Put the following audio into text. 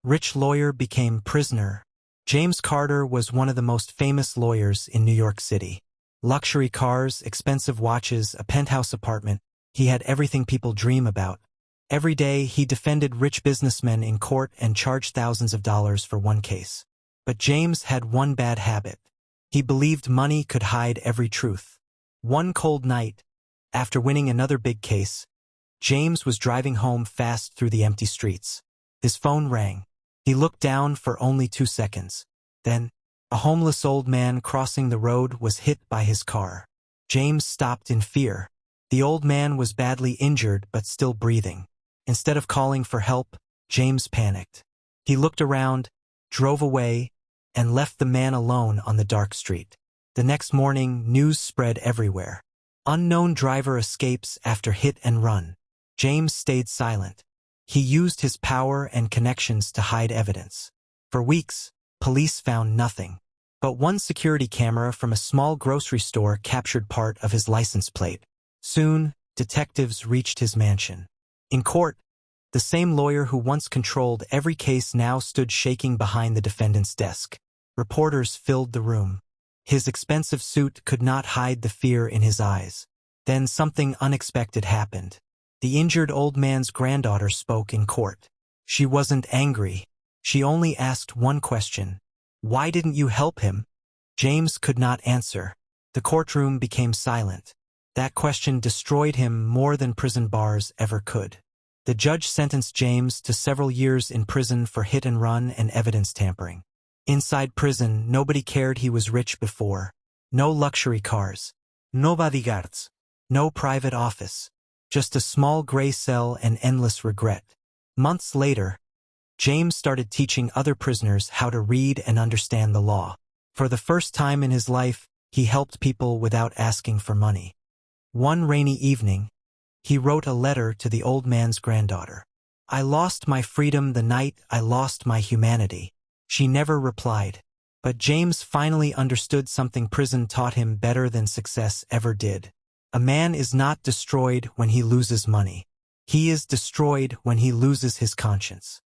Rich lawyer became prisoner. James Carter was one of the most famous lawyers in New York City. Luxury cars, expensive watches, a penthouse apartment. He had everything people dream about. Every day, he defended rich businessmen in court and charged thousands of dollars for one case. But James had one bad habit. He believed money could hide every truth. One cold night, after winning another big case, James was driving home fast through the empty streets. His phone rang. He looked down for only 2 seconds. Then, a homeless old man crossing the road was hit by his car. James stopped in fear. The old man was badly injured but still breathing. Instead of calling for help, James panicked. He looked around, drove away, and left the man alone on the dark street. The next morning, news spread everywhere. Unknown driver escapes after hit and run. James stayed silent. He used his power and connections to hide evidence. For weeks, police found nothing. But one security camera from a small grocery store captured part of his license plate. Soon, detectives reached his mansion. In court, the same lawyer who once controlled every case now stood shaking behind the defendant's desk. Reporters filled the room. His expensive suit could not hide the fear in his eyes. Then something unexpected happened. The injured old man's granddaughter spoke in court. She wasn't angry. She only asked one question. Why didn't you help him? James could not answer. The courtroom became silent. That question destroyed him more than prison bars ever could. The judge sentenced James to several years in prison for hit and run and evidence tampering. Inside prison, nobody cared he was rich before. No luxury cars. No bodyguards. No private office. Just a small gray cell and endless regret. Months later, James started teaching other prisoners how to read and understand the law. For the first time in his life, he helped people without asking for money. One rainy evening, he wrote a letter to the old man's granddaughter. I lost my freedom the night I lost my humanity. She never replied. But James finally understood something prison taught him better than success ever did. A man is not destroyed when he loses money. He is destroyed when he loses his conscience.